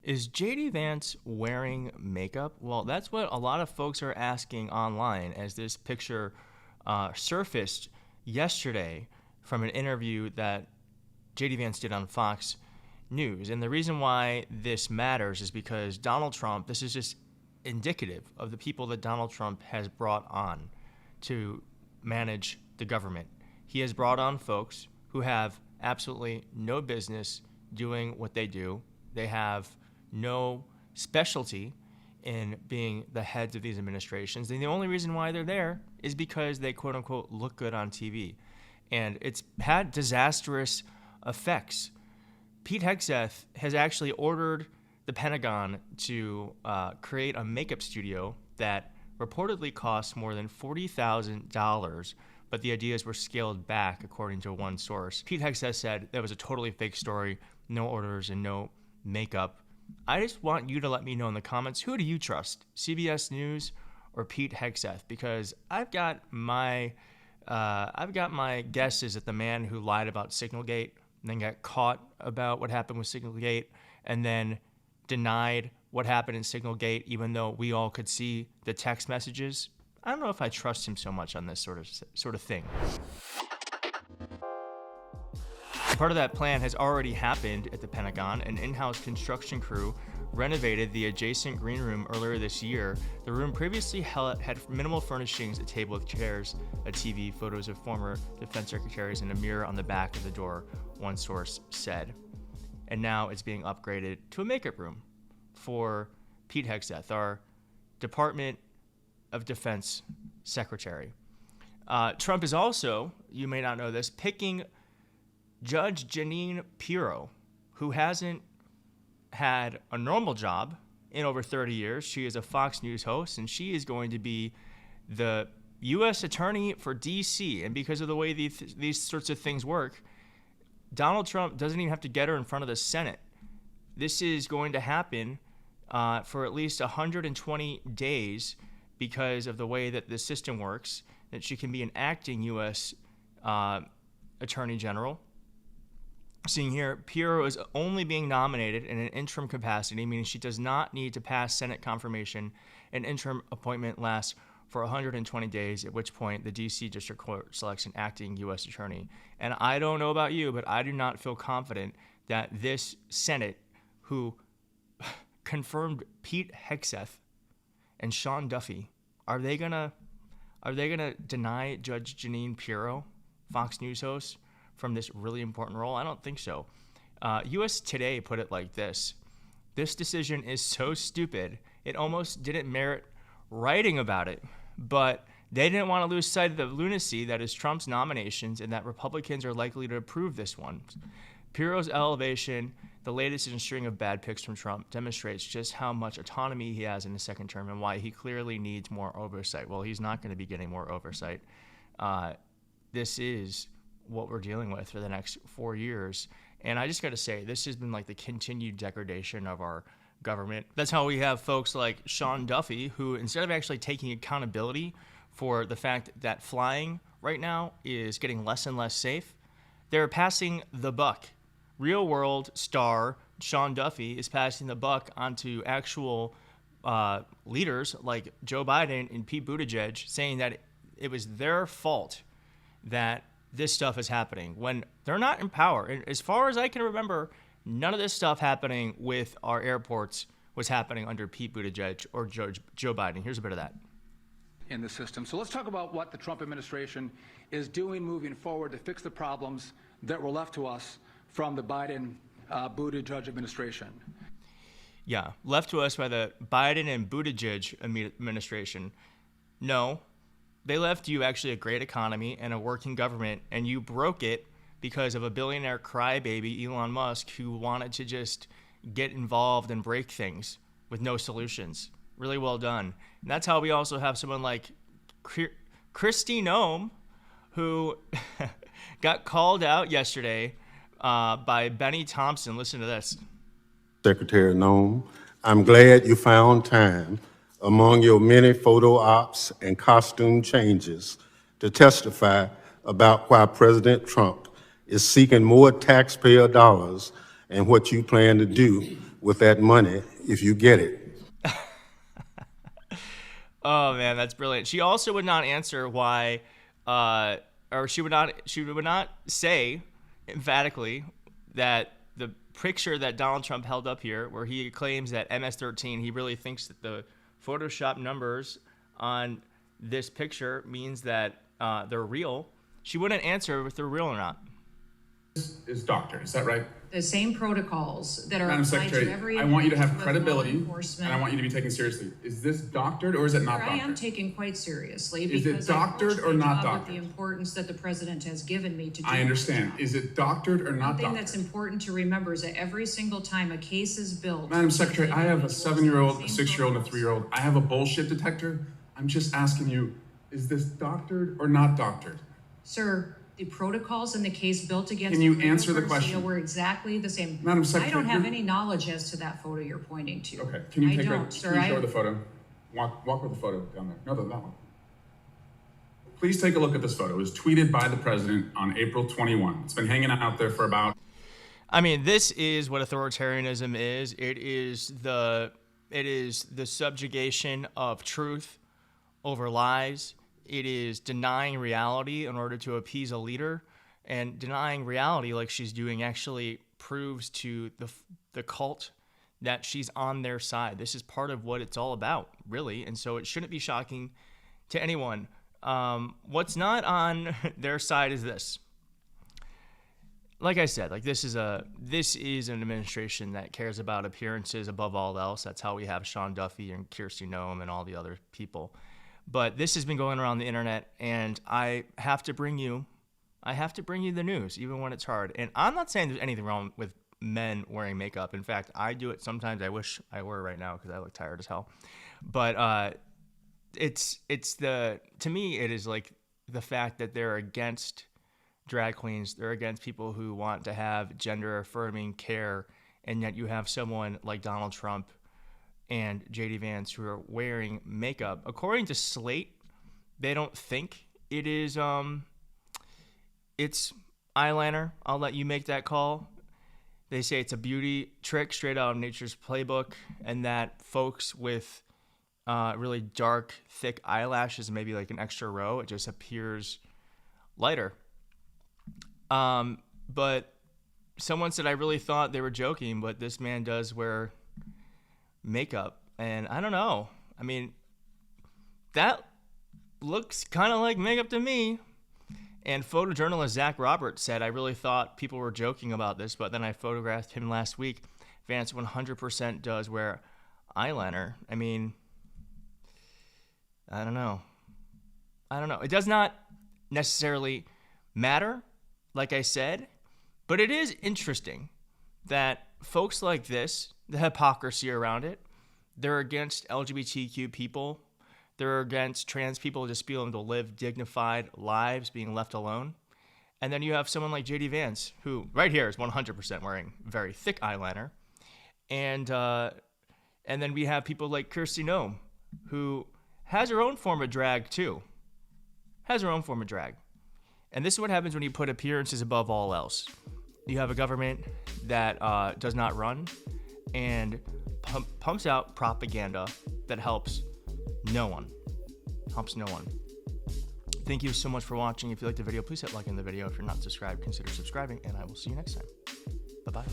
Is JD Vance wearing makeup? Well, that's what a lot of folks are asking online as this picture surfaced yesterday from an interview that JD Vance did on Fox News. And the reason why this matters is because Donald Trump, this is just indicative of the people that Donald Trump has brought on to manage the government. He has brought on folks who have absolutely no business doing what they do. They have no specialty in being the heads of these administrations. And the only reason why they're there is because they, quote unquote, look good on TV. And it's had disastrous effects. Pete Hegseth has actually ordered the Pentagon to create a makeup studio that reportedly costs more than $40,000, but the ideas were scaled back, according to one source. Pete Hegseth said that was a totally fake story, no orders and no makeup. I just want you to let me know in the comments, who do you trust, CBS News or Pete Hegseth? Because I've got my guesses that the man who lied about Signalgate and then got caught about what happened with Signalgate and then denied what happened in Signalgate, even though we all could see the text messages. I don't know if I trust him so much on this sort of thing. Part of that plan has already happened at the Pentagon. An in-house construction crew renovated the adjacent green room earlier this year. The room previously had minimal furnishings, a table with chairs, a TV, photos of former defense secretaries, and a mirror on the back of the door, one source said. And now it's being upgraded to a makeup room for Pete Hegseth, our Department of Defense Secretary. Trump is also, you may not know this, picking Judge Jeanine Pirro, who hasn't had a normal job in over 30 years. She is a Fox News host, and she is going to be the U.S. Attorney for D.C. And because of the way these sorts of things work, Donald Trump doesn't even have to get her in front of the Senate. This is going to happen for at least 120 days because of the way that the system works, that she can be an acting U.S. Attorney General. Seeing here, Pirro is only being nominated in an interim capacity, meaning she does not need to pass Senate confirmation. An interim appointment lasts for 120 days, at which point the D.C. District Court selects an acting U.S. attorney. And I don't know about you, but I do not feel confident that this Senate, who confirmed Pete Hegseth and Sean Duffy, are they gonna deny Judge Jeanine Pirro, Fox News host, from this really important role? I don't think so. US Today put it like this: this decision is so stupid, it almost didn't merit writing about it, but they didn't want to lose sight of the lunacy that is Trump's nominations and that Republicans are likely to approve this one. Pirro's elevation, the latest in a string of bad picks from Trump, demonstrates just how much autonomy he has in his second term and why he clearly needs more oversight. Well, he's not going to be getting more oversight. This is what we're dealing with for the next 4 years. And I just got to say, this has been like the continued degradation of our government. That's how we have folks like Sean Duffy, who instead of actually taking accountability for the fact that flying right now is getting less and less safe, they're passing the buck. Real world star Sean Duffy is passing the buck onto actual leaders like Joe Biden and Pete Buttigieg, saying that it was their fault that this stuff is happening when they're not in power. And as far as I can remember, none of this stuff happening with our airports was happening under Pete Buttigieg or Joe Biden. Here's a bit of that. In the system. So let's talk about what the Trump administration is doing moving forward to fix the problems that were left to us from the Biden Buttigieg administration. Yeah, left to us by the Biden and Buttigieg administration. No, they left you actually a great economy and a working government, and you broke it because of a billionaire crybaby, Elon Musk, who wanted to just get involved and break things with no solutions. Really well done. And that's how we also have someone like Gnome, who got called out yesterday by Benny Thompson. Listen to this. Secretary Gnome, I'm glad you found time among your many photo ops and costume changes to testify about why President Trump is seeking more taxpayer dollars and what you plan to do with that money if you get it. Oh man, that's brilliant. She also would not answer why, or she would not say emphatically that the picture that Donald Trump held up here, where he claims that MS-13, he really thinks that the Photoshop numbers on this picture means that they're real. She wouldn't answer if they're real or not. Is doctored, is that right? The same protocols that are Madam applied Secretary, to every I want you to have with law credibility, and enforcement. I want you to be taken seriously. Is this doctored or is it not I doctored? am taken quite seriously Is it because doctored I approach or my not job doctored? with the importance that the president has given me to do. I understand. my job. Is it doctored or not One thing doctored? that's important to remember is that every single time a case is built. Madam Secretary, I have a 7-year-old, a Same 6-year-old, and a protocols. 3-year-old. I have a bullshit detector. I'm just asking you, is this doctored or not doctored? Sir, the protocols in the case built against Can you Maria answer the Garcia question? were exactly the same. Madam Secretary, I don't have you're- any knowledge as to that photo you're pointing to. Okay, can you I take her, don't, sir. can you show her the photo? Walk with the photo down there. No, that one. Please take a look at this photo. It was tweeted by the president on April 21. It's been hanging out there for about... I mean, this is what authoritarianism is. It is the subjugation of truth over lies. It is denying reality in order to appease a leader, and denying reality like she's doing actually proves to the cult that she's on their side. This is part of what it's all about, really, and so it shouldn't be shocking to anyone. What's not on their side is this. Like I said, like this is an administration that cares about appearances above all else. That's how we have Sean Duffy and Kirsty Gnome and all the other people. But this has been going around the internet, and I have to bring you the news, even when it's hard. And I'm not saying there's anything wrong with men wearing makeup. In fact, I do it sometimes. I wish I were right now because I look tired as hell. But to me, it is like the fact that they're against drag queens. They're against people who want to have gender affirming care, and yet you have someone like Donald Trump and JD Vance who are wearing makeup. According to Slate, they don't think it is it's eyeliner. I'll let you make that call. They say it's a beauty trick straight out of nature's playbook, and that folks with really dark, thick eyelashes, maybe like an extra row, it just appears lighter. But someone said I really thought they were joking, but this man does wear makeup, and I don't know. I mean, that looks kind of like makeup to me. And photojournalist Zach Roberts said, I really thought people were joking about this, but then I photographed him last week. Vance 100% does wear eyeliner. I mean, I don't know. It does not necessarily matter, like I said, but it is interesting that folks like this, the hypocrisy around it, they're against LGBTQ people. They're against trans people just being able to live dignified lives, being left alone. And then you have someone like JD Vance, who right here is 100% wearing very thick eyeliner. And then we have people like Kirsty Gnome, who has her own form of drag too. And this is what happens when you put appearances above all else. You have a government that does not run and pumps out propaganda that helps no one. Thank you so much for watching. If you liked the video, please hit like in the video. If you're not subscribed, consider subscribing, and I will see you next time. Bye-bye.